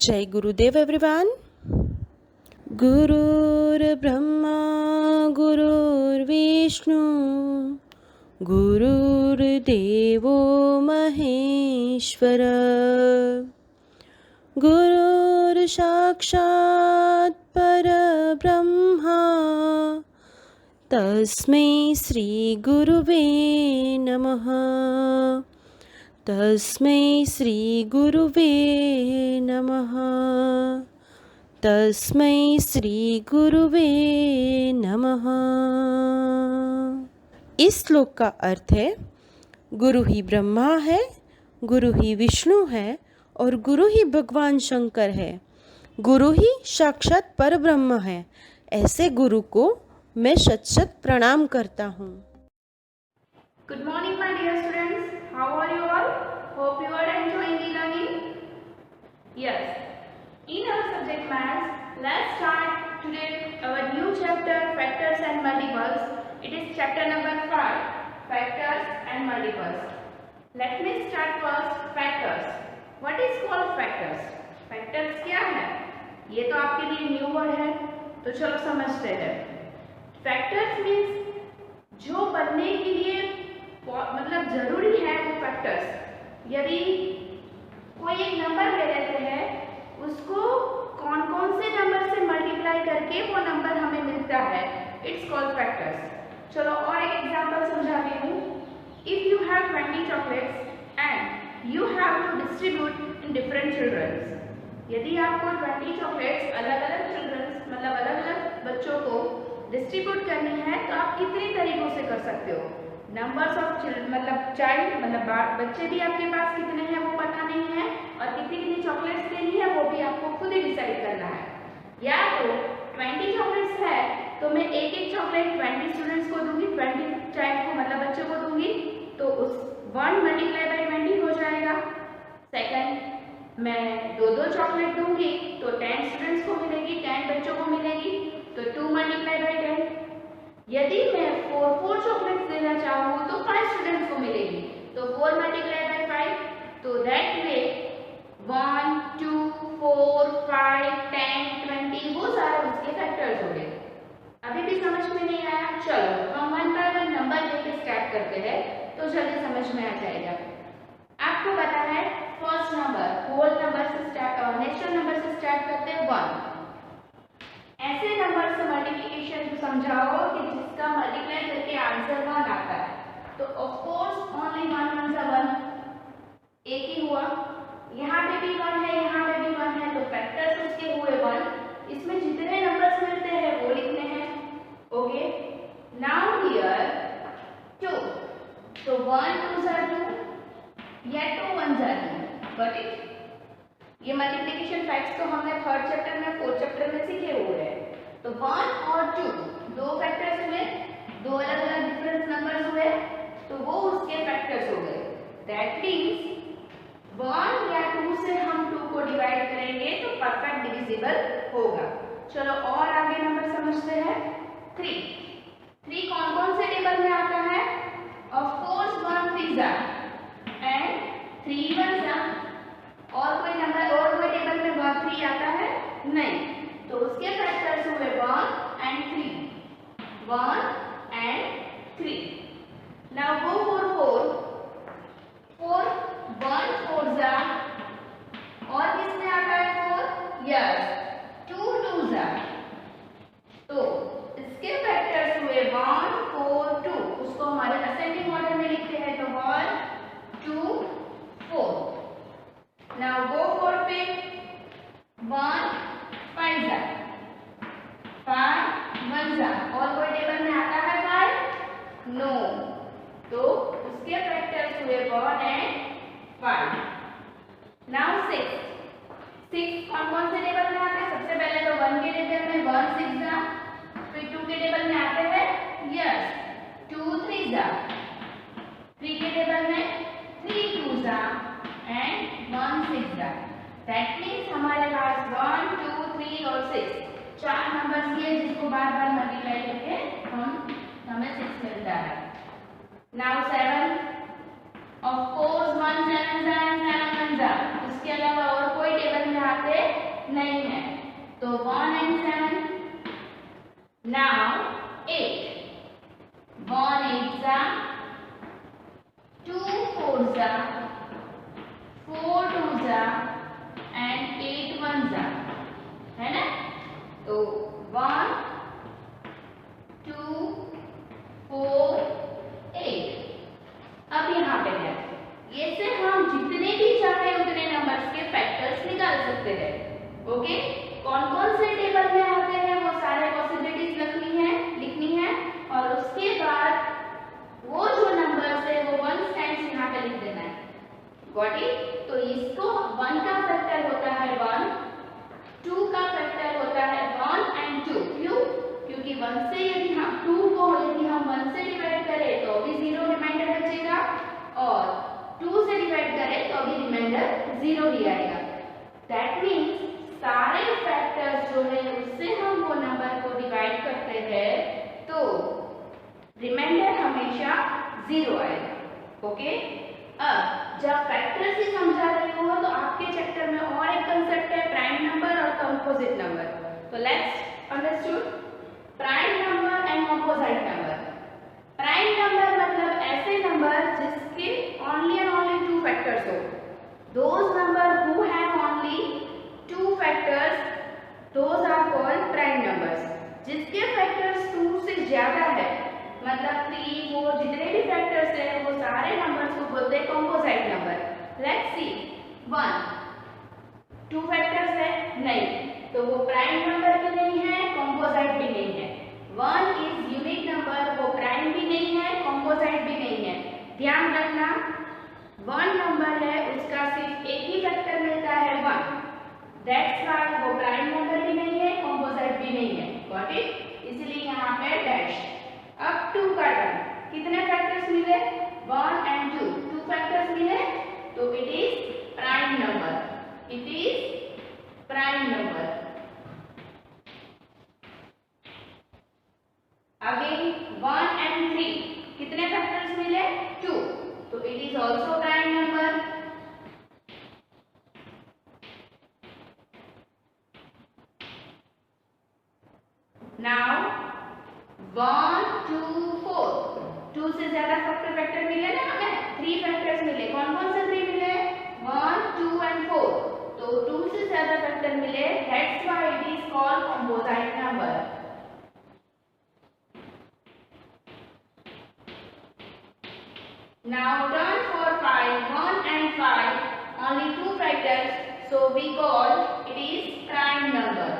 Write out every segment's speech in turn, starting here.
जय गुरुदेव एवरीवन। गुरुर्ब्रह्मा गुरुर्विष्णु गुरुर्देवो महेश्वर गुरुर्साक्षात् परब्रह्मा तस्मै श्री गुरुवे नमः। तस्मै श्री गुरुवे नमः। तस्मै श्री गुरुवे नमः। इस श्लोक का अर्थ है, गुरु ही ब्रह्मा है, गुरु ही विष्णु है और गुरु ही भगवान शंकर है। गुरु ही साक्षात परब्रह्म है। ऐसे गुरु को मैं शत शत प्रणाम करता हूँ। Good morning, my dear students. How are you all? Hope you are enjoying the learning. Yes. In our subject maths, let's start today our new chapter, factors and multiples. It is chapter number 5, factors and multiples. Let me start first, factors. What is called factors? Factors क्या है? ये तो आपके लिए new word है, तो चलो समझते हैं। Factors means जो बनने के लिए मतलब जरूरी है वो फैक्टर्स। यदि कोई एक नंबर ले लेते हैं, उसको कौन कौन से नंबर से मल्टीप्लाई करके वो नंबर हमें मिलता है, इट्स कॉल्ड फैक्टर्स। चलो और एक एग्जांपल समझाती हूँ। If you have 20 chocolates and you have to distribute in different childrens. यदि आपको 20 चॉकलेट्स अलग अलग चिल्ड्रंस मतलब अलग अलग बच्चों को डिस्ट्रीब्यूट करनी है, तो आप कितने तरीकों से कर सकते हो। नंबर्स ऑफ मतलब चाइल्ड मतलब बच्चे भी आपके पास कितने हैं वो पता नहीं है, और कितनी कितनी चॉकलेट्स देनी है वो भी आपको खुद ही डिसाइड करना है। या तो 20 चॉकलेट्स है तो मैं एक एक चॉकलेट 20 स्टूडेंट्स को दूंगी, 20 चाइल्ड को मतलब बच्चों को दूंगी, तो उस 1 मल्टीप्लाई बाई 20 हो जाएगा। सेकंड, मैं दो दो चॉकलेट दूंगी तो 10 स्टूडेंट्स को मिलेगी, 10 बच्चों को मिलेगी, तो 2 मल्टीप्लाई बाई 10। यदि मैं 4 चॉकलेट्स देना चाहूँ तो 5 स्टूडेंट्स को मिलेगी, तो 4 मल्टीप्लाई बाई 5, तो दैट वे 1 2 4 5 10 20 वो सारे उसके फैक्टर्स हो गए। अभी भी समझ में नहीं आया? चलो हम 1 बाय 1 नंबर लेके स्टार्ट करते हैं, तो जल्दी समझ में आ जाएगा। आपको पता है फर्स्ट नंबर होल नंबर से स्टार्ट नेचुरल नंबर से स्टार्ट करते हैं 1। ऐसे नंबर से मल्टीप्लिकेशन समझाओ कि जिसका मल्टीप्लाई करके आंसर 1 आता है, तो ऑफ कोर्स ओनली 1 1 1 एक ही हुआ। यहाँ पे भी 1 है, यहाँ पे भी 1 है, तो फैक्टर्स उसके हुए 1। इसमें जितने नंबर्स मिलते हैं वो लिखने हैं। ओके, नाउ हियर 2, तो 1 2 2 या 2 1 2, गॉट इट। ये मल्टीप्लिकेशन फैक्ट्स तो हमने 3rd चैप्टर में 4th चैप्टर में सीखे हुए हैं। तो 1 और 2 दो फैक्टर्स हुए, दो अलग अलग डिफरेंट नंबर्स हुए, तो वो उसके फैक्टर्स हो गए। दैट मींस 1 या 2 से हम 2 को डिवाइड करेंगे तो परफेक्ट डिविजिबल होगा। चलो और आगे नंबर समझते हैं। 3 कौन कौन से टेबल में आता है? ऑफ कोर्स 1 3 एंड 3 1 और कोई नंबर और कोई टेबल में 1 3 आता है? नहीं, तो उसके फैक्टर्स हुए 1 and 3, 1 and 3। Now go for 4 1 4 और किसमें आता है 4? यस 2 2 तो इसके फैक्टर्स हुए 1 4 2। उसको हमारे असेंडिंग ऑर्डर में लिखते हैं, तो 1 2 4। Now go for 5 1 5 और कोई टेबल में आता है 5? नो, तो उसके फैक्टर्स हुए 1 एंड 5। Now 6 कौन कौन से टेबल में आते हैं? सबसे पहले तो 1 के टेबल में 1 6 फिर 2 के टेबल में आते हैं, यस 2 3 3 के टेबल में 3 2 एंड 1 6 दैट मीन्स हमारे पास 1 2 3 और 6 4 नंबर्स ये जिसको बार बार मल्टीप्लाई करके हमें 6 मिलता है। नाउ 7 ऑफ कोर्स 1 7 7 7 1 उसके अलावा और कोई टेबल में आते Now 8. 1 8 जा, 2 4 जा, 4 2 जा and 8 1 जा, है ना? तो 1 2 4 8. अब यहाँ पे है, ये से हम जितने भी चाहे उतने नंबर्स के फैक्टर्स निकाल सकते हैं. ओके, कौन कौन से टेबल में आते हैं वो सारे पॉसिबिलिटीज लिखनी है और उसके बाद वो जो नंबर्स है वो 1 टाइम्स यहाँ पे लिख देना है. Got it? तो इसको 1 का फैक्टर होता है 1, 2 का फैक्टर होता है 1 and 2. क्यों? क्योंकि 1 से यदि हम 2 को यदि हम 1 से डिवाइड करें तो भी 0 रिमाइंडर बचेगा और 2 से डिवाइड करें तो भी रिमाइंडर 0 ही आएगा. दैट मीन्स सारे फैक्टर्स जो है उससे हम वो नंबर को डिवाइड करते हैं तो रिमाइंडर हमेशा 0 आएगा. ओके, अब जब फैक्टर्स ही समझा रही हो तो आपके चैप्टर में और एक कंसेप्ट है प्राइम नंबर और कंपोजिट नंबर. तो let's understood prime number and composite number. Prime number मतलब ऐसे नंबर जिसके ओनली एंड ओनली 2 फैक्टर्स हो. Those number who have only 2 factors, those are called prime numbers. जिसके फैक्टर्स 2 से ज्यादा है मतलब 3 4 जितने भी फैक्टर्स है वो सारे नंबर्स को बोलते हैं composite number. Let's see 1 2 factors है नहीं तो वो प्राइम नंबर भी नहीं है कंपोजिट भी नहीं है. 1 इज यूनिक नंबर, वो प्राइम भी नहीं है कंपोजिट भी नहीं है. ध्यान रखना 1 नंबर है उसका सिर्फ एक ही फैक्टर मिलता है 1. That's why वो प्राइम नंबर भी नहीं है कंपोजिट भी नहीं है. Got it? इसलिए यहाँ पे डैश. अब 2 का टर्म कितने फैक्टर्स मिले 1 and 2. 2 फैक्टर्स मिले तो it is prime number. It is prime number. Again 1 and 3 कितने फैक्टर्स मिले 2 तो it is also prime number. Now 1 2 4 2 से ज्यादा फैक्टर मिले ना हमें 3 फैक्टर्स मिले. कौन कौन से 3 मिले 1 2 and 4. तो 2 से ज्यादा फैक्टर मिले. That's why it is called composite number. Now turn for 5 1 and 5 only 2 factors so we call it is prime number.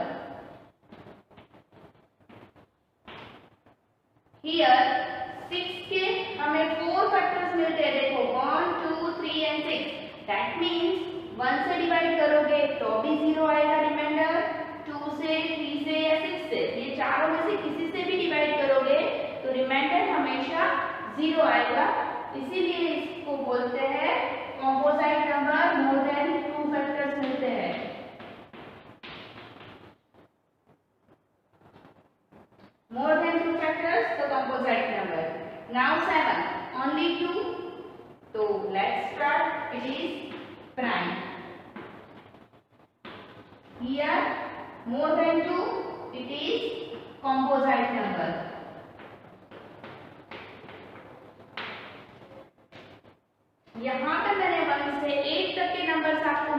Here 6 के हमें 4 फैक्टर्स मिलते हैं. देखो 1 2 3 and 6. That means 1 से डिवाइड करोगे तो भी 0 आएगा रिमाइंडर. 2 से 3 से या 6 से ये चारों में से किसी से भी डिवाइड करोगे तो रिमाइंडर हमेशा 0 आएगा. इसीलिए इसको बोलते हैं composite number. More than 2 factors मिलते हैं. More than 2 factors, the composite number. Now 7, only 2. So let's start. It is prime. Here, more than 2, it is composite number. यहाँ पे मैंने 1 से 8 तक के नंबर्स आपको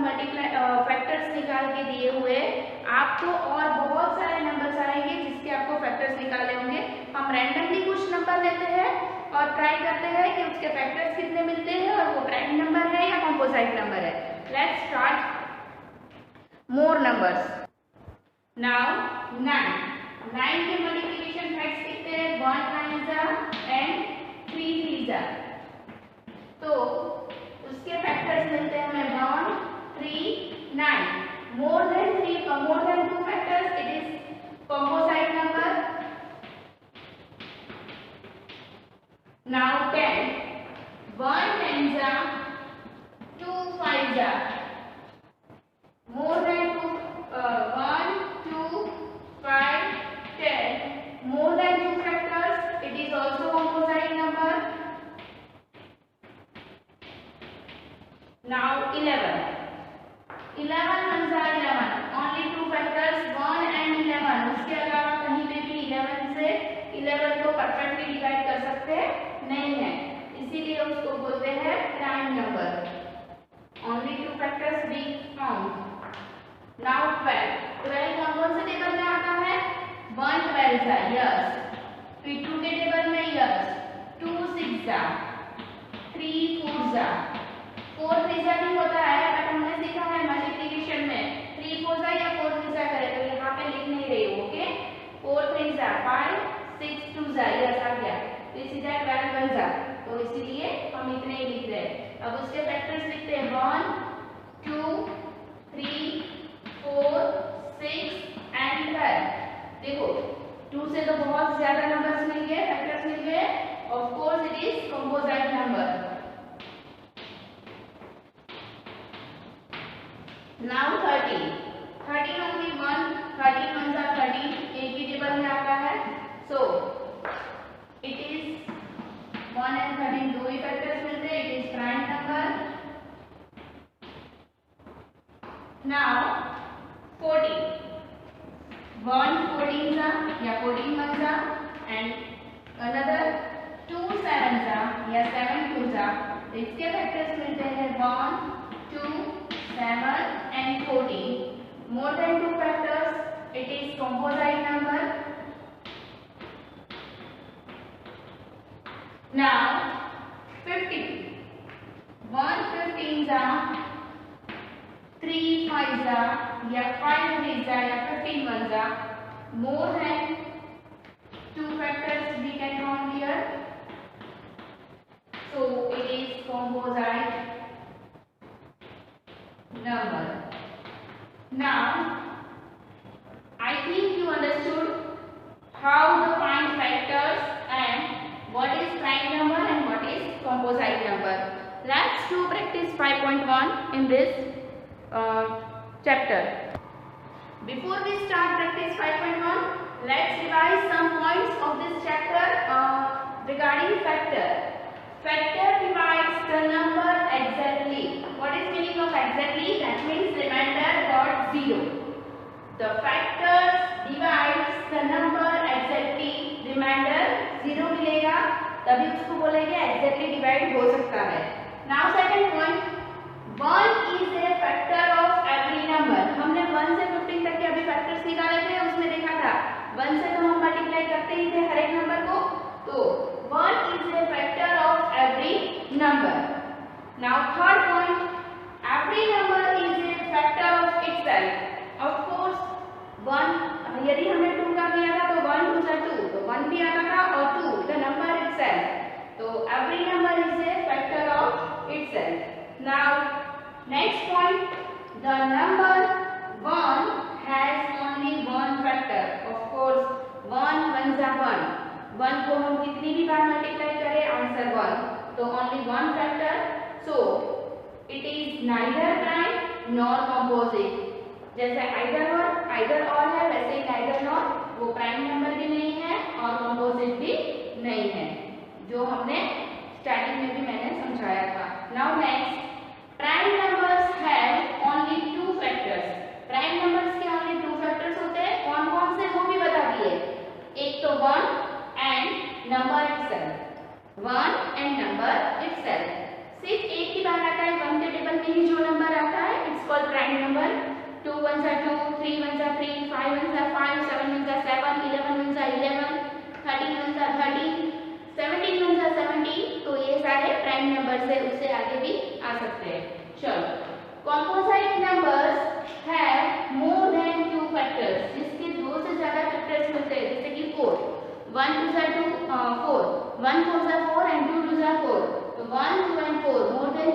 फैक्टर्स निकाल के दिए हुए. आपको और बहुत सारे नंबर्स आएंगे जिसके आपको फैक्टर्स निकालने होंगे. हम रैंडमली कुछ नंबर लेते हैं और ट्राई करते हैं कि उसके फैक्टर्स कितने मिलते हैं और वो प्राइम नंबर है या कंपोजिट नंबर है. Let's start more numbers. Now 9 के मल्टीप्लिकेशन फैक्ट्स कितने हैं 1 9 जा एंड 3 3 जा. तो उसके फैक्टर्स मिलते हैं हमें 1 3 9. more than 2 factors it is composite number. Now 10. 1 10 जा 2 5 जा. more than 2 1 2 5 10. more than 2 factors it is also composite number. Now 11. 11 1 जा 11. only 2 factors 1 and 11. उसके अलावा कहीं पे भी 11 से 11 को परफेक्टली डिवाइड कर सकते नहीं है, इसीलिए उसको बोलते हैं prime number. Only 2 factors be found. Now 12 कौन से टेबल में आता है? 1 12 जा, यस। फिर 2 के टेबल में, यस। 2 6 जा, 3 4 जा, 4 3 जा भी होता है, बट हमने सीखा है मल्टीप्लिकेशन में 3 4 जा या 4 3 जा करे, तो यहाँ पे लिख नहीं रही हूँ, ओके। 4 3 जा 5, 6 2 जा, यस आ गया। फिर सीधा 12 बन जा, तो इसीलिए हम इतने ही लिख रहे हैं। अब उसके फैक्टर्स लिखते हैं 1 2 3 4 6 एंड 12। देखो 2 से तो बहुत ज्यादा नंबर्स मिल गए, फैक्टर्स मिल गए। Of course it is composite number. Now 13 only 1, 13 1 जा 13, एक ही टेबल में आता है, सो इट इज 1 एंड 13 दो ही फैक्टर्स मिलते हैं, it is prime number. Now 14 1 14 जा या 14 1 जा एंड अनदर 2 7 जा या 7 2 जा, तो इसके फैक्टर्स मिलते हैं 1 2 7 and 14. More than 2 factors, it is composite number. Now 15 1 15 जा, 3 5 जा या 5 3 जा या 15 1 जा, more than 2 factors we can count here, so it is composite number. Now I think you understood how to find factors and what is prime number and what is composite number. Let's do practice 5.1 in this chapter. Before we start practice 5.1, let's revise some points of this chapter regarding factor. Factor divides the number exactly. What is meaning of exactly? That means remainder got 0. The factors divides the number exactly. Remainder 0 मिलेगा, तभी उसको बोलेंगे exactly divide हो सकता है। Now second point, 1 is a factor of every number. हमने 1 से 15 तक के अभी फैक्टर्स निकाले थे, उसमें देखा था 1 से तो हम मल्टीप्लाई करते ही थे हर एक नंबर को, तो 1 is a factor of every number. Now third point, every number is a factor of itself. Of course 1, यदि हमने 2 का किया था तो 1 2 जा 2, तो 1 भी आता था और 2 the number itself. तो every number is a factor of itself. Now next point, the number 1 has only one factor. Of course 1 1 जा 1, 1 को हम कितनी भी बार मल्टीप्लाई करें आंसर 1, तो only one factor, so it is neither prime nor composite. जैसे either और है, वैसे ही नाइदर नॉर, वो प्राइम नंबर भी नहीं है और कंपोजिट भी नहीं है, जो हमने स्टार्टिंग में भी मैंने समझाया था। Now next, prime numbers have only 2 factors. Prime numbers के ओनली 2 फैक्टर्स होते हैं, कौन कौन से वो भी बता दिए। एक तो 1 and number itself, 1 and number itself। सिर्फ एक ही बार आता है 1 के टेबल में ही जो नंबर आता है, इट्स कॉल्ड प्राइम नंबर। 2 1 जा 2, 3 1 जा 3, 5 1 जा 5, 7 1 जा 7, 11 1 जा 11, 13 1 जा 13, 17 1 जा 17, तो ये सारे प्राइम नंबर से उससे आगे भी आ सकते हैं। चलो, composite numbers have more than 2 factors, जिसके 2 से ज्यादा फैक्टर्स मिलते हैं, जैसे कि 4, 1 2 जा 2 4, 1 4 जा 4 and 2 2 जा 4, तो 1 2 and 4 मोर देन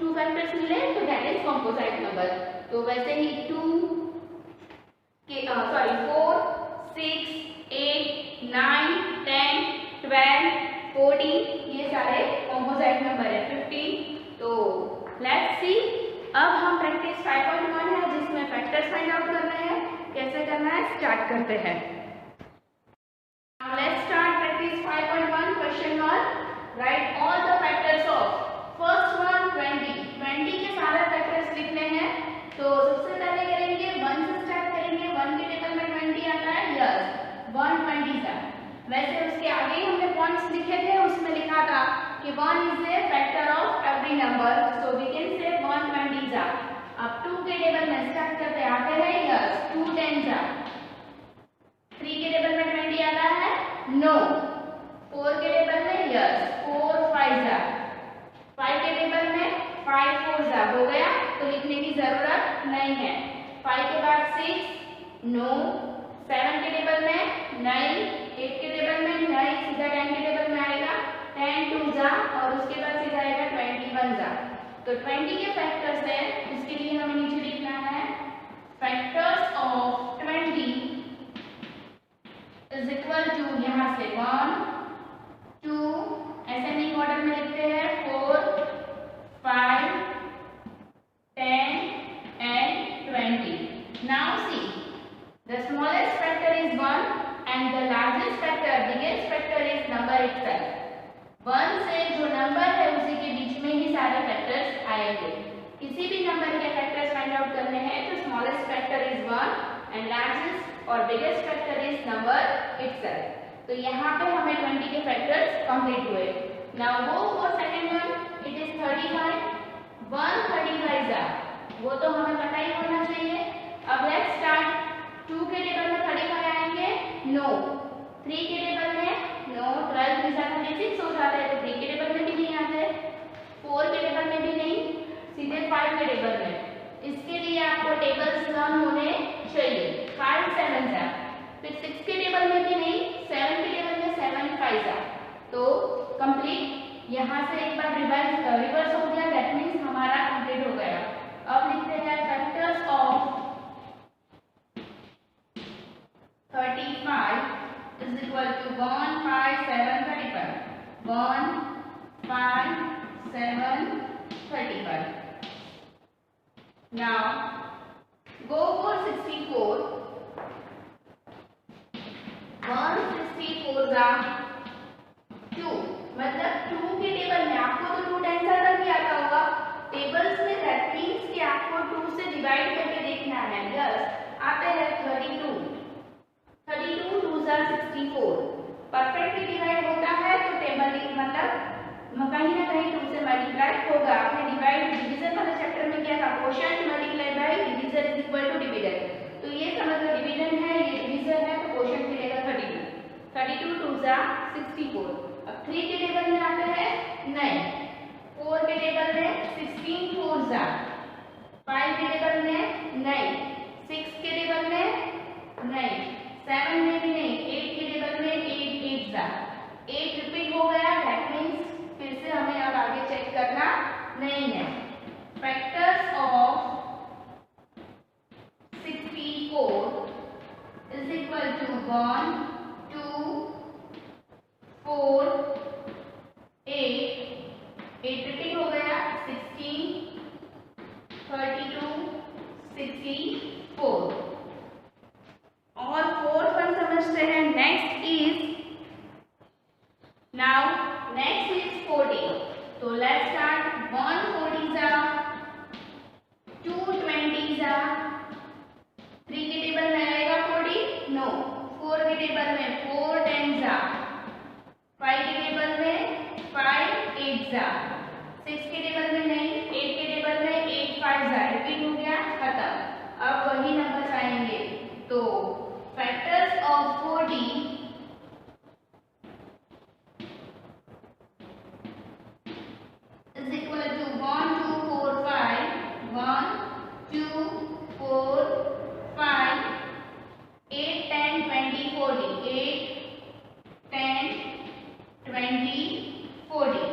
2 फैक्टर्स मिले तो दैट इज कंपोजिट नंबर। तो वैसे ही 4 6 8 9 10 12 14 ये सारे कंपोजिट नंबर है। 15, तो लेट्स सी, अब हम प्रैक्टिस 5.1 है जिसमें फैक्टर्स फाइंड आउट करना है। कैसे करना है, स्टार्ट करते हैं। Now let's start practice 5.1 question 1. Write all the factors of first one 20. 20 के सारे फैक्टर्स लिखने हैं, तो सबसे पहले करेंगे 1 से स्टार्ट करेंगे। 1 के टेबल में 20 आता है, यस 1 20 का कि 1 is a factor of every number, so we can say 120s are. अब 2 के टेबल में स्टार्ट करते आते हैं, यस 2 10s are. 3 के टेबल में 20 आता है, नो. 4 के टेबल में यस 4 5s are. 5 के टेबल में 5 4s are. हो गया, तो लिखने की जरूरत नहीं है. 5 के बाद 6 नो. 7 के टेबल में नहीं. 8 के टेबल में नहीं, सीधा 10 के टेबल में आएगा 10 2s are और उसके बाद सीधा आएगा 21s are. तो 20 के फैक्टर्स है, इसके लिए हमें नीचे लिखना है factors of 20 is equal to, यहाँ से 1 2 असेंडिंग ऑर्डर में लिखते हैं 4 5 10 and 20. Now see, the smallest factor is 1 and the largest factor, biggest factor is number itself. 1 से जो नंबर है उसी के बीच में ही सारे फैक्टर्स आएंगे. किसी भी नंबर के फैक्टर्स फाइंड आउट करने हैं तो smallest factor is 1 and largest और biggest factor is number itself. तो यहाँ पे हमें 20 के फैक्टर्स कंप्लीट हुए. Now go for second one, it is 35. 135 are, वो तो हमें पता ही होना चाहिए. अब लेट्स स्टार्ट. 2 के टेबल में 35 आएंगे, नो. 3 के टेबल में नो. 12 के साथ 36 हो जाते हैं, तो 3 के टेबल में भी नहीं आते. 4 के टेबल में भी नहीं, सीधे 5 के टेबल में. इसके लिए आपको टेबल्स लर्न होने चाहिए. 5 7s are. फिर 6 के टेबल में भी नहीं, 7 के टेबल में 7 5s are. तो कंप्लीट. यहाँ से एक बार रिवर्स हो गया, दैट मीन्स हमारा कंप्लीट हो गया. अब लिखते हैं factors of 35 is equal to 1 5 7 35. 1 5 7 35. Now go for 64. 164s are 2. मतलब 2 के टेबल में आपको तो 2 टाइम्स आता भी आता होगा टेबल्स में. दैट मीन्स कि आपको 2 से डिवाइड करके देखना है. यस आते हैं 32. 32 2s are 64. परफेक्टली डिवाइड होता है तो टेबल मतलब कहीं ना कहीं 2 से मल्टीप्लाई होगा. आपने डिवाइड डिवीजन वाले चैप्टर में किया था, quotient multiply by division is equal to division. तो ये समझ लो डिवीजन है, ये डिवीजन है, तो क्वोशिएंट मिलेगा 32. 32 2s are 64. अब 3 के टेबल में आते हैं, नहीं. 4 के टेबल में 16 4s are. 5 के टेबल में नहीं. 6 के टेबल में नहीं. 7 में भी नहीं. 8 के टेबल में 8 8s are. 8 रिपीट हो गया, दैट मीन्स फिर से हमें अब आगे चेक करना नहीं है. Factors of 64 is equal to 1 2 4 8. 8 repeat हो गया, 16 32 64. और फोर्थ वन समझते हैं. Next is now next is 40. तो let's start. 140s are. 220s are. 3 के टेबल में आएगा 40, नो. 4 के टेबल में 4 10s are. 5 के टेबल में 5 8s are. 6 के टेबल में नहीं. 8 के टेबल में 8 5s are. रिपीट हो गया, खत्म. अब वही नंबर आएंगे. तो factors of 40 is equal to 1 2 4 5. 1 2 4 5 8 10 20 40. 8 10 20 40.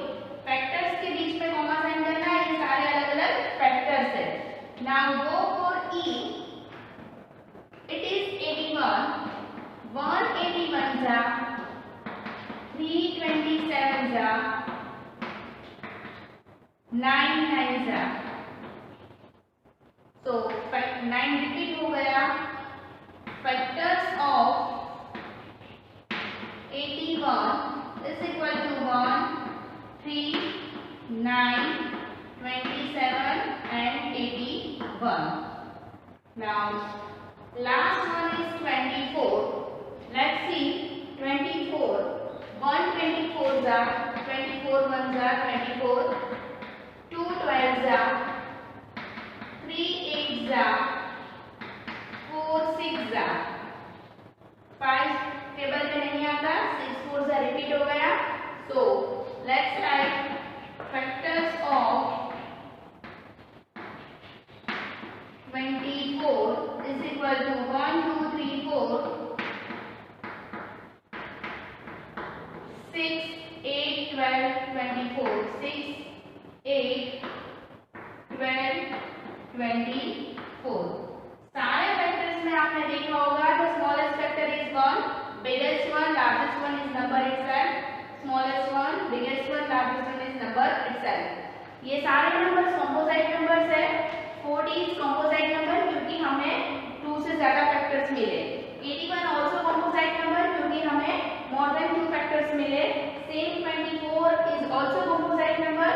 Factors के बीच में कॉमा साइन करना है. ये सारे अलग अलग फैक्टर्स है. Now go for E. It is 81. 181s are. 327s are. 9 9s are. So 9 repeat हो गया. Factors of 81 is equal to 1 3 9 27 and 81. Now last one is 24. Let's see. 24. 124s are. 24 4 1 जा 24, 2 12 जा, 3 8 जा, 4 6 जा, 5 टेबल में नहीं आता, 6 4 जा रिपीट हो गया. So let's write factors of 24 is equal to 1 2 3 4 6 8 12 24, 6 8 12 24. सारे फैक्टर्स में आपने देखा होगा the smallest factor is 1, biggest one, largest one is number itself, smallest one, biggest one, largest one is number itself. ये सारे नंबर्स कंपोजिट नंबर्स है. 40 is composite number क्योंकि हमें 2 से ज्यादा फैक्टर्स मिले. 81 आल्सो कंपोजिट नंबर क्योंकि हमें मोर देन 2 फैक्टर्स मिले. Same 24 is also composite number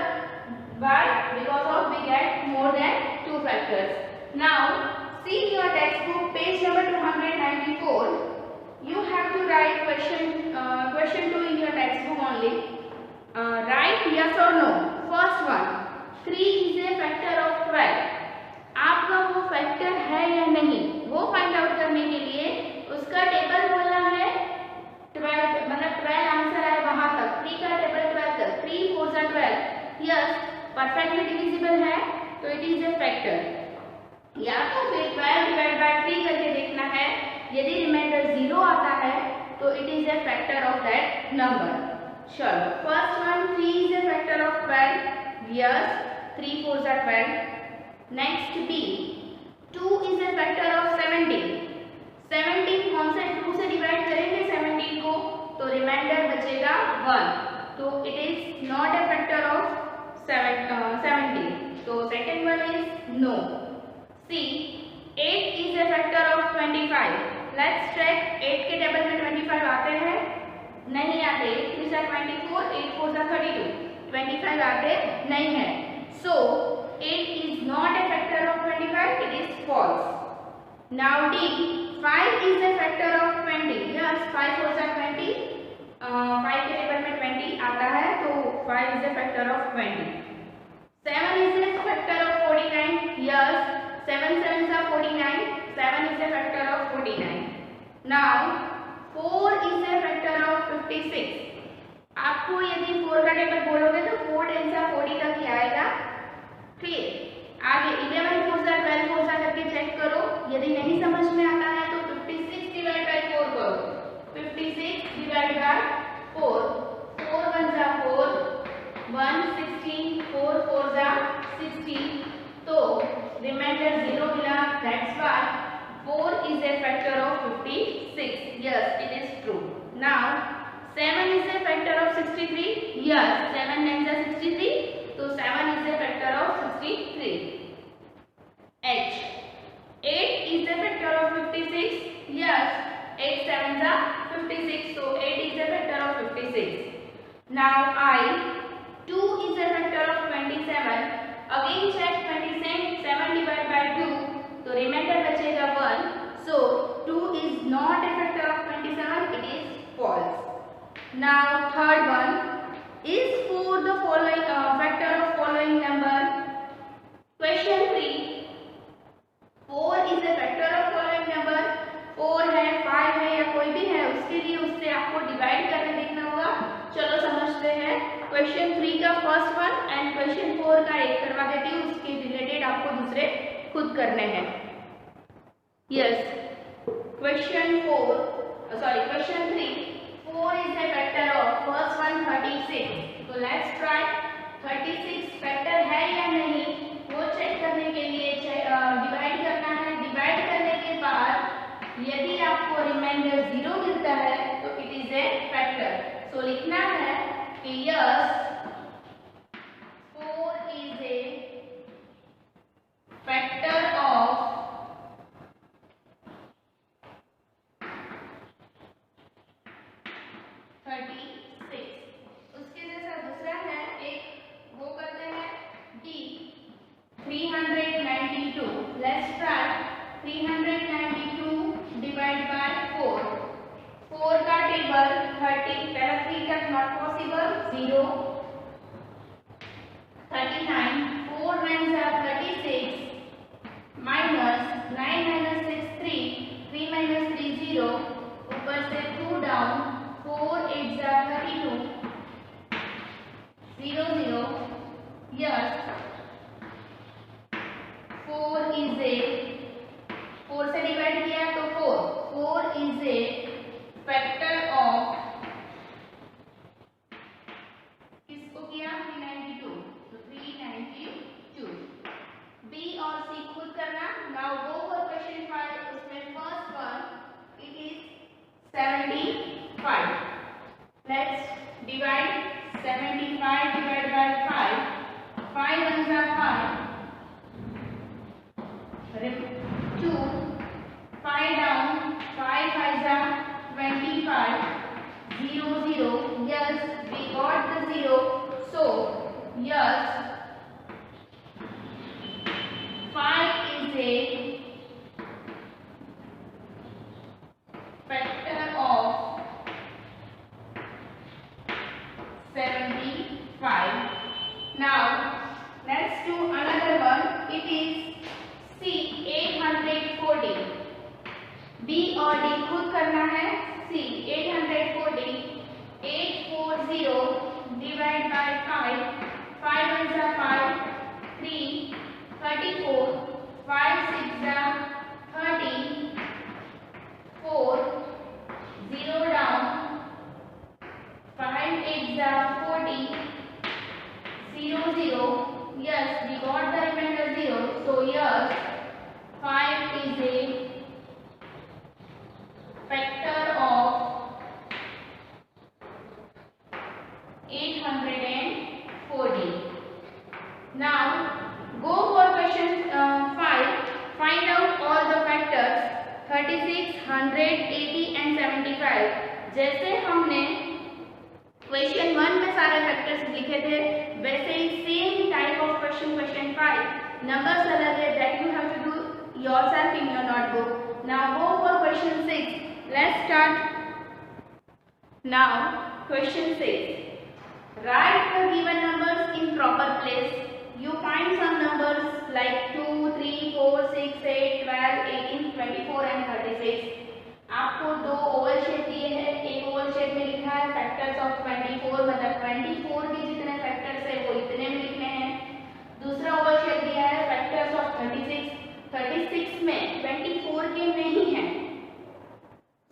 but because of we get more than 2 factors. Now see your textbook page number 294. You have to write question 2 in your textbook only. Write yes or no. First one, 3 is a factor of 12. आपका वो factor है या नहीं वो find out करने के लिए उसका टेबल बोलना है 12, मतलब 12 आंसर है वहां तक. 3 का टेबल 12 तक. 3 4 जा 12. यस परफेक्टली डिविजिबल है तो इट इज ए फैक्टर. या तो फिर 12 डिवाइड बाय 3 करके देखना है. यदि रिमाइंडर 0 आता है तो it is a factor of that number. चलो first one 3 is a factor of 12. Yes 3 4 जा 12. Next B 2 is a factor of 17. 17 कौन से 2 से डिवाइड करेंगे 17 को तो रिमाइंडर बचेगा 1. तो it is not a factor of 17. So second one is no. C 8 is a factor of 25. Let's check 8 के टेबल में 25 आते हैं नहीं आते. 8 3 जा 24, 8 4 जा 32. 25 आते नहीं है. So 8 is not a factor of 25. It is false. Now D 5 is a factor of 20. Yes 5 4 जा 20. 5 के टेबल में 20 आता है तो 5 is a factor of 20. 7 is a factor of 49. Yes 7 7 are 49. 7 is a factor of 49. Now 4 is a factor of 56. आपको यदि 4 का table बोलोगे तो 4 10 जा 40 तक ही आएगा. फिर आगे 11 4 जा 12 4 जा करके चेक करो. यदि नहीं समझ में आता है तो 56 डिवाइड बाय 4 करो. 56 डिवाइड बाय 4. 4 1 जा 4. 1 16. 4 4 जा 16. तो रिमाइंडर 0 मिला. That's why 4 is a factor of 56. Yes it is true. Now 7 is a factor of 63. Yes 7 9 जा 63. तो 7 is a factor of 63. H 8 is a factor of 56. Yes 8 7 जा 56. So 8 is a factor of 56. Now I 2 is a factor of 27. Again check 27 divided by 2. तो reminder बचेगा 1. So 2 is not a factor of 27. It is false. Now third one is for the following factor of following number. Question 3. 4 is a factor of following number. 4 है 5 है या कोई भी है उसके लिए उससे आपको डिवाइड करके देखना होगा. चलो समझते हैं. क्वेश्चन 3 का फर्स्ट वन एंड क्वेश्चन 4 का एक करवा देती हूँ. उसके रिलेटेड आपको दूसरे खुद करने हैं. Yes question 3 4 is a factor of first one 36. तो लेट्स ट्राई 36 फैक्टर है या नहीं वो चेक करने के लिए डिवाइड करना है. डिवाइड करने के बाद यदि आपको रिमाइंडर 0 मिलता है तो इट इज ए फैक्टर. सो लिखना है कि yes 4 is a factor of 36. उसके जैसा दूसरा है एक वो करते हैं D 392. Let's try 392 divide by 4. 4 का टेबल 30 पहला 3 तक not possible 0. divide 75 divided by 5. 5 ones are 5. 2. 5 down. 5 5s are 25. 0 0. Yes, we got the 0. So yes, 5 is a factor of 75. Now let's do another one. It is C 840. B और D खुद करना है. C 840. 840 divide by 5. 5 ones are 5. 3. 34. 5 6 are 30. 4. 0 down. 5 8 are 40. 0 0. Yes, we got the remainder 0. So yes, 5 is a factor of 840. Now go for question 5. Find out all the factors 36, 100, 80 and 75. जैसे हमने question 1 में सारे factors लिखे थे, वैसे ही same type of question 5 numbers अलग है, that you have to do yourself in your notebook. Now go for question 6. Let's start. Now question 6. Write the given numbers in proper place. You find some numbers like 2, 3, 4, 6, 8, 12, 18, 24 and 36. आपको दो Oval shape दिए हैं. एक Oval shape में लिखा है factors of 24, मतलब 24 के जितने फैक्टर्स है वो इतने में लिखने हैं. दूसरा ओवल शेप दिया है फैक्टर्स ऑफ 36. 36 में 24 के नहीं है,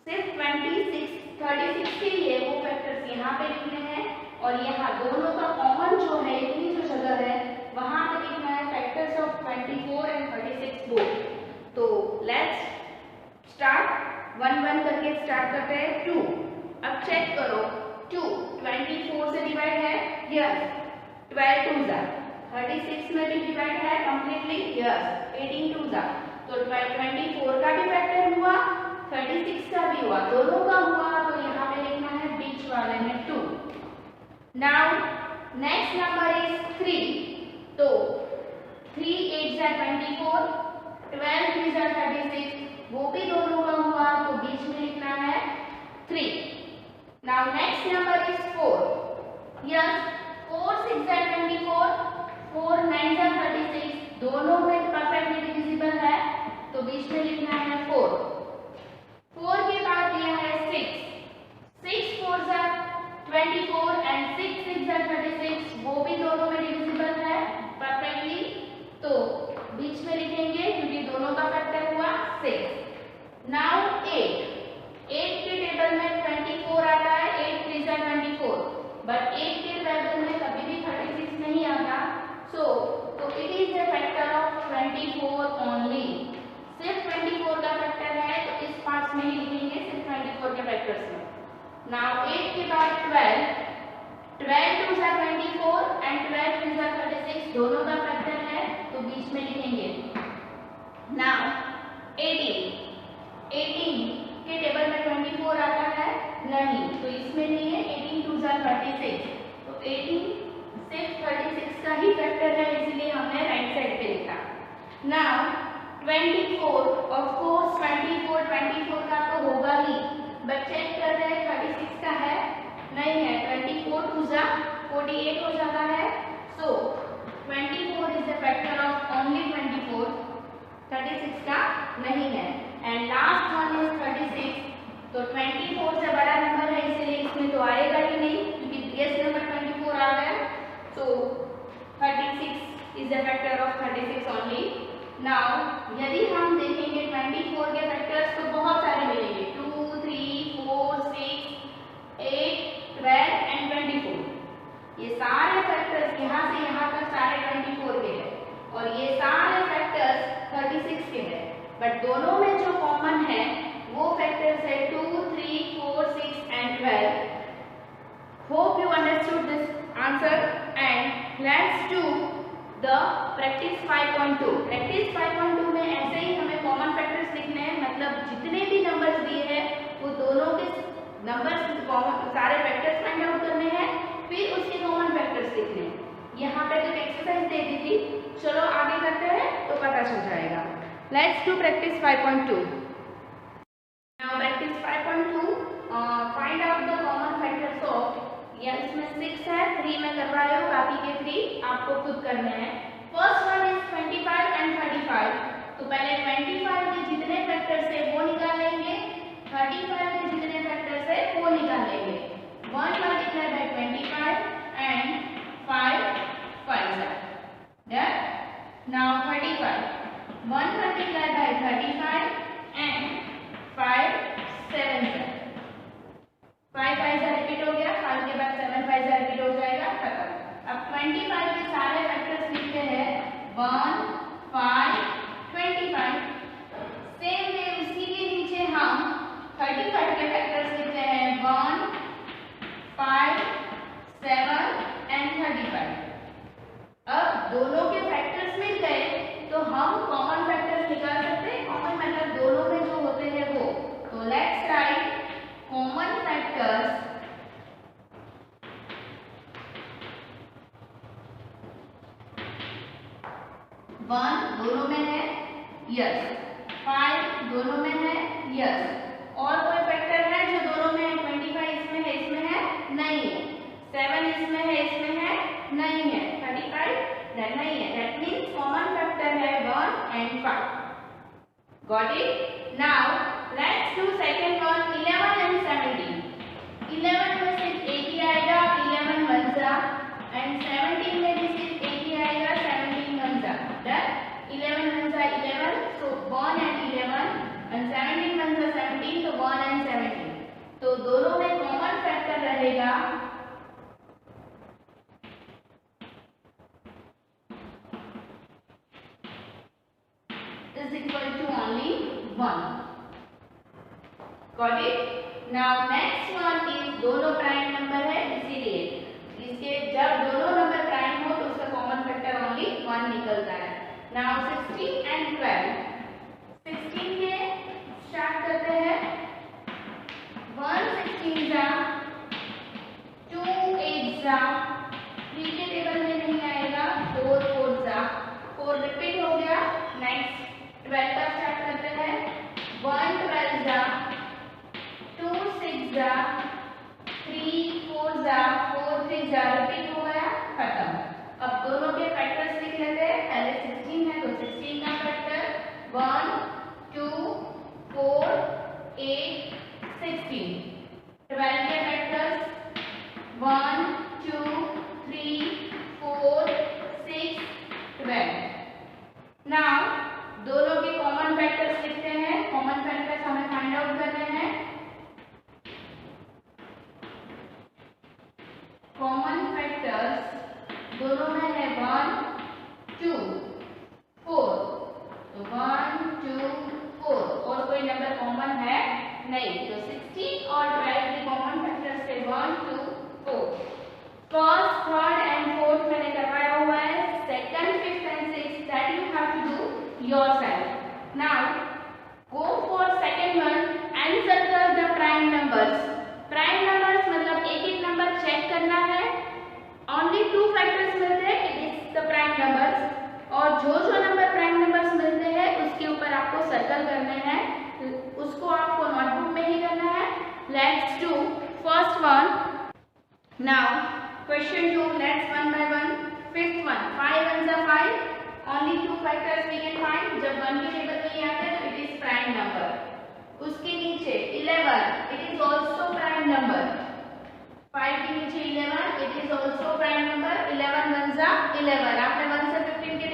सिर्फ 36 के लिए वो फैक्टर्स यहाँ पे लिखने हैं और यहाँ दोनों का कॉमन जो है इतनी जो जगह है वहां पे लिखना है फैक्टर्स ऑफ 24 एंड 36 बोथ. तो लेट्स स्टार्ट. 1 1 करके स्टार्ट करते हैं. 2. अब चेक करो. 2 24 से डिवाइड है. यस. 12 2 जा 36 में भी डिवाइड है कंप्लीटली. यस. 18 2 जा तो 24 का भी फैक्टर हुआ, 36 का भी हुआ, दोनों का हुआ. तो यहाँ पे लिखना है बीच वाले में 2. Now next number is 3. तो 3 8 जा 24, 12 3 जा 36, वो भी दोनों का हुआ तो बीच में लिखना है 3. Now next number is 4. Yes. 4 6 जा 24, 4 9 जा 36, दोनों में परफेक्टली डिविजिबल है तो बीच में लिखना है 4. 4 के बाद दिया है 6. 6 4 जा 24 एंड 6 6 जा 36, वो भी दोनों में डिविजिबल है परफेक्टली तो बीच में लिखेंगे क्योंकि दोनों का फैक्टर हुआ 6. नाउ 8. 8 के टेबल में 24 आता है. 8 3 जा 24, बट 8 के टेबल में कभी भी 36 नहीं आता. तो it is a factor of 24 only. सिर्फ 24 का फैक्टर है तो इस पार्ट में ही लिखेंगे सिर्फ 24 के फैक्टर्स में. नाउ 8 के बाद 12. 12 2 जा 24 एंड 12 3 जा 36, दोनों का फैक्टर है तो बीच में लिखेंगे. नाउ 18. 18 के टेबल में 24 आता है नहीं तो इसमें नहीं है. 18 2 जा 36, तो 18 सिर्फ 36 का ही फैक्टर है इसलिए हमने राइट साइड पे लिखा. नाउ 24. ऑफ कोर्स 24 का तो होगा ही, बट चेक कर रहे हैं 36 का है नहीं है. 24 2 जा 48 हो जाता है. सो 24 is the factor of only 24, 36 का नहीं है. And last one is 36. तो 24 से बड़ा नंबर है इसलिए इसमें तो आएगा ही नहीं क्योंकि बिगेस्ट नंबर 24 आ गया. सो 36 is the factor of 36 only. Now यदि हम देखेंगे 24 के फैक्टर्स तो बहुत सारे मिलेंगे. 2 3 4 6 8 12 एंड 24. ये सारे फैक्टर्स यहाँ से यहाँ तक सारे 24 के हैं और ये सारे फैक्टर्स 36 के हैं. बट दोनों में जो कॉमन है वो फैक्टर्स है 2 3 4 6 and 12. Hope answer and let's do the practice 5.2. practice 5.2 में ऐसे ही हमें कॉमन फैक्टर्स लिखने हैं, मतलब जितने भी नंबर्स दिए हैं वो दोनों के नंबर्स कॉमन सारे फैक्टर्स फाइंड आउट करने हैं, फिर उसके कॉमन फैक्टर्स लिखने हैं। यहाँ पे तो एक्सरसाइज दे दी थी, चलो आगे करते हैं तो पता चल जाएगा। Let's do practice 5.2। Now practice 5.2 find out the common factors of, या इसमें 6 है, 3 में करवा रहे हो, बाकी के 3 आपको खुद करने हैं। फर्स्ट वन इज 25 एंड 35, तो पहले 25 के जितने फैक्टर्स है वो निकाल लेंगे, 35 के जितने फैक्टर्स है वो निकाल लेंगे। 1 multiply by 25 and 5 5 done. Now 35, 1 multiply by 35 and 5 7 5 5 repeat हो गया, 5 के बाद 7 5 रिपीट हो जाएगा, खत्म। अब 25 के सारे फैक्टर्स लिखते हैं 1 5 25। सेम वे उसी के नीचे हम 35 के फैक्टर्स लिखते हैं 1 5 7 एंड 35। अब दोनों के फैक्टर्स मिल गए तो हम कॉमन फैक्टर्स निकाल सकते हैं। कॉमन मतलब दोनों में जो होते हैं वो, तो लेट्स राइट कॉमन फैक्टर्स 1 दोनों में है, यस। 5 दोनों में है, यस। और कोई फैक्टर है जो दोनों में है? 25 इसमें है, इसमें है, नहीं है। 7 इसमें है, इसमें है, नहीं है। 35 नहीं है, दैट मीन्स कॉमन फैक्टर है 1 and 5। Got it? Now let's do second one, 11 and 17। 11 में सिर्फ एक ही आएगा, 11 1 एंड 17 में भी सिर्फ एक ही आएगा, 17 1 डन। 11 1 11, so 1 and 11 and 17 1 17, तो 1 and 17, तो दोनों में कॉमन फैक्टर रहेगा is equal to only 1. Got it? Now next one is दोनों प्राइम नंबर है, इसीलिए इसके जब दोनों नंबर प्राइम हो तो उसका कॉमन फैक्टर ओनली 1 निकलता है। Now 16 and 12, 16 के स्टार्ट करते हैं। 1 16 जा, 2 8 जा, 3 के टेबल में नहीं आएगा, 4 4 जा, 4 रिपीट हो गया। नेक्स्ट 12 का स्टार्ट करते हैं। 1 12 जा, 2 6 जा, 3 4 जा, 4 3 जा, रिपीट हो गया, खत्म। अब दोनों के फैक्टर्स लिख लेते हैं। पहले 16 है तो 16 का फैक्टर 1 2 4 8 16। 12 के फैक्टर्स 1 2 3 4 6 12। नाउ दोनों के कॉमन फैक्टर्स लिखते हैं। कॉमन फैक्टर्स हमें फाइंड आउट करने हैं। कॉमन फैक्टर्स दोनों में है 1 2 4, तो 1 2 4, और कोई नंबर कॉमन है नहीं, तो 16 और 12 के कॉमन फैक्टर्स से 1 2 4। फर्स्ट थर्ड एंड फोर्थ मैंने करवाया हुआ है। Second fifth and sixth that you have to do yourself. Now go for second one and circle the prime numbers. Prime numbers मतलब एक एक नंबर चेक करना है। Only 2 factors मिलते हैं, it is the prime numbers, और जो जो नंबर प्राइम नंबर्स मिलते हैं उसके ऊपर आपको सर्कल करने हैं, उसको आपको नोटबुक में ही करना है। Let's do first one. Now question 2, let's one by one. Fifth one, 5 1 5, only 2 factors we can find. जब 1 के टेबल में ही आता है तो it is prime number. उसके नीचे 11, it is also prime number. 5 के नीचे 11, it is also prime number. 11 1 11, आपने 1 से 15 के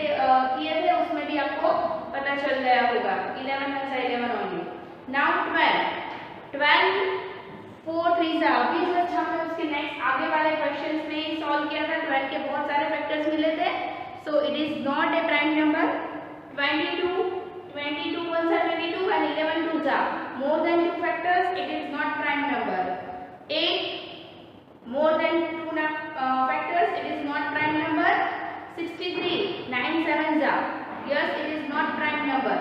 किए थे, उसमें भी आपको पता चल गया होगा। 11 1 11 only. Now 12 4 3 अभी जस्ट हमने उसके नेक्स्ट आगे वाले क्वेश्चंस में ही सॉल्व किया था। 12 के बहुत सारे फैक्टर्स मिले थे, so it is not a prime number. 22 1 22 and 11 2 more than 2 factors, it is not prime number. 8 more than 2 factors, 63, 9 7 जा, yes it is not prime number.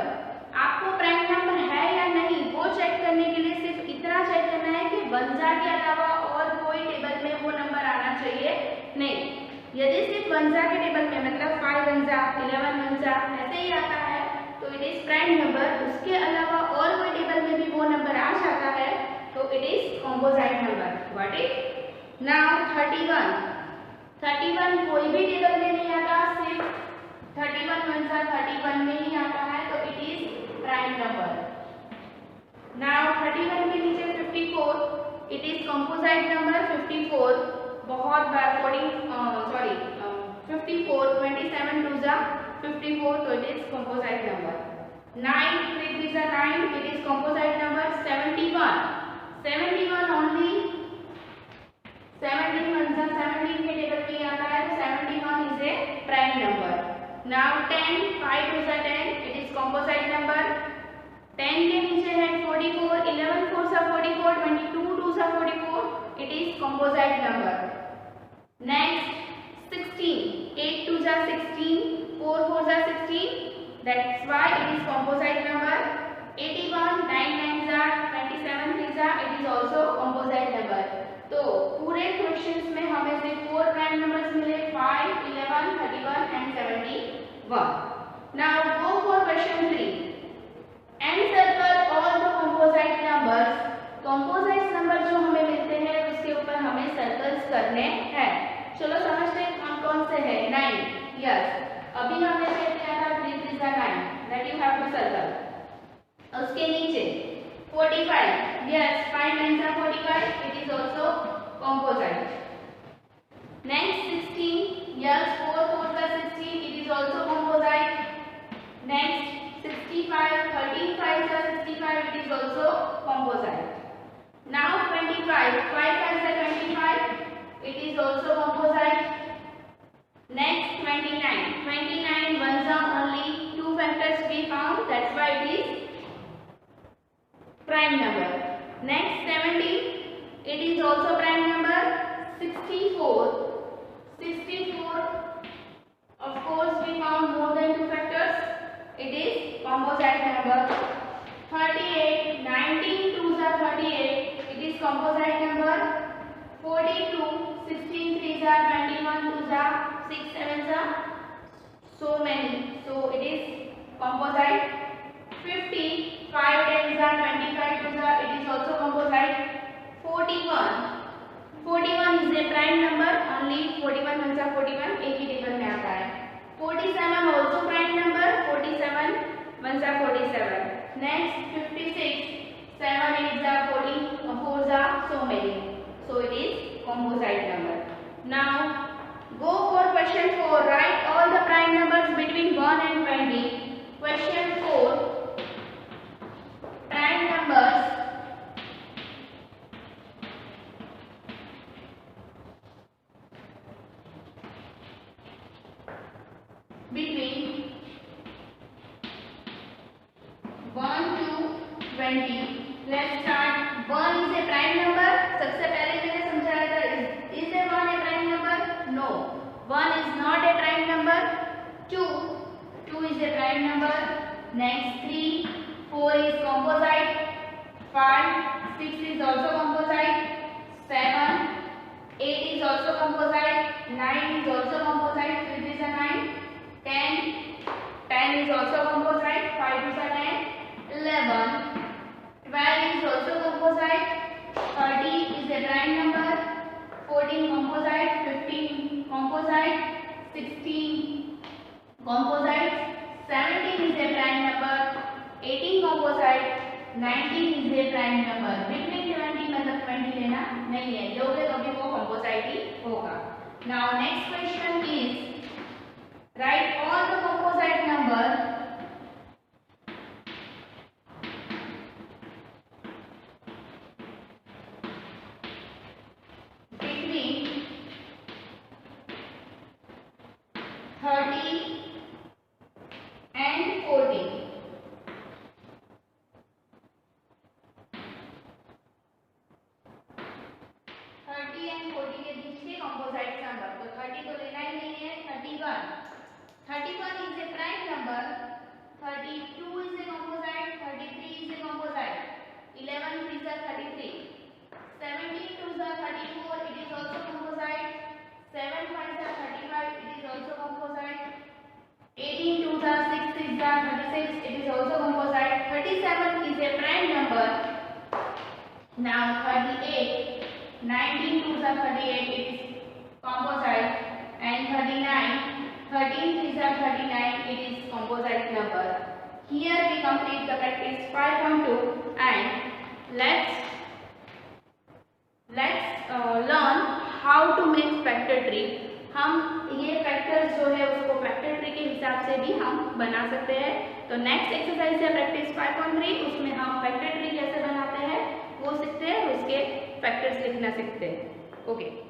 आपको प्राइम नंबर है या नहीं वो चेक करने के लिए सिर्फ इतना चेक करना है कि 1 जा के अलावा और कोई टेबल में वो नंबर आना चाहिए नहीं। यदि सिर्फ 1 जा के टेबल में मतलब 5 1 जा, 11 1 जा ऐसे ही आता है तो इट इज प्राइम नंबर। उसके अलावा और कोई टेबल में भी वो नंबर आ जाता है तो it is composite number. What it now 31 कोई भी टेबल में नहीं आता, सिर्फ 31 1 जा 31 में ही आता है तो it is prime number. Now 31 के नीचे 54 इट इज कॉम्पोजाइट नंबर। 54 बहुत बार 54 27 2 जा 54 तो इट इज कॉम्पोजाइट नंबर। 9 3 3 जा 9 it is composite number. 71 only 17 1 जा 17 के टेबल में आता है तो 71 is a prime number. Now 10 5 2 जा 10 इट इज कॉम्पोजाइट नंबर। 10 के नीचे है 44 11 4 जा 44 22 2 जा 44 it is composite number. Next 16 8 2 जा 16 4 4 जा 16 that's why it is composite number। 81 9 9 जा 27 3 जा it is also composite number। तो पूरे क्वेश्चंस में हमें सिर्फ 4 प्राइम नंबर्स मिले 5 11 31 and 71। now go for question 3 encircle all the composite numbers। composite number जो हमें मिलते हैं उसके ऊपर हमें सर्कल्स करने हैं। चलो समझते हैं कौन कौन से हैं। 9 यस अभी हमने चेक किया था 3 3 जा 9 that you have to circle. उसके नीचे 45 यस 5 9 जा 45 it is also composite। next 16 yes 4 4 जा 16 it is also composite। next 65 13 5 जा 65 it is also composite। now 25 5 5 जा 25 it is also composite। next 29 1 जा only 2 factors we found that's why it is prime number। next 70 it is also prime number। 64 of course we found more than 2 factors it is composite number। 38 19 2 जा 38 it is composite number। 42 16 3 जा 21 2 जा 6 7 जा so many so it is composite। 50 5 10 जा 25 2 जा it is also composite। 41 is a prime number only 41 1 जा 41 एक ही table में आता है। 47 also prime number 47 1 जा 47। next 56 7 8 जा 4 जा so many so it is composite number। now go for question 4 write all the prime numbers between 1 and 20। question 4 prime numbers between 1 to 20। let's start। 1 is a prime number सबसे पहले मैंने समझाया था is a 1 a prime number no 1 is not a prime number। 2 is a prime number। next 3 4 is composite। 5 6 is also composite। 7 8 is also composite। 9 is also composite so it is a 9। 10 is also composite 5 is a 10। 11 12 is also composite। 30 is a prime number। 14 composite। 15 composite। 16 composite। 17 is a prime number। 18 composite। 19 is a prime number। between 20 मतलब 20 लेना नहीं है लोगे तो भी वो composite ही होगा। now next question is write all the composite number between 30 and 40। 30 and 40 के बीच के composite number तो 30 तो लेना ही नहीं है। 31 31 is a prime number, 32 is a composite, 33 is a composite, 11 3s are 33, 17 2s are 34, it is also composite, 7 5s are 35, it is also composite, 18 2s are 6 6s are 36, it is also composite, 37 is a prime number. Now 38, 19 2s are 38, it is composite, and 39, 13 3s are 39, it is composite number. Here we complete the practice 5.2 and let's learn how to make factor tree. हम ये factors जो है उसको factor tree के हिसाब से भी हम बना सकते हैं. तो नेक्स्ट एक्सरसाइज है प्रैक्टिस 5.3, उसमें हम फैक्टर ट्री कैसे बनाते हैं वो सीखते हैं, उसके फैक्टर्स लिखना सीखते हैं. ओके.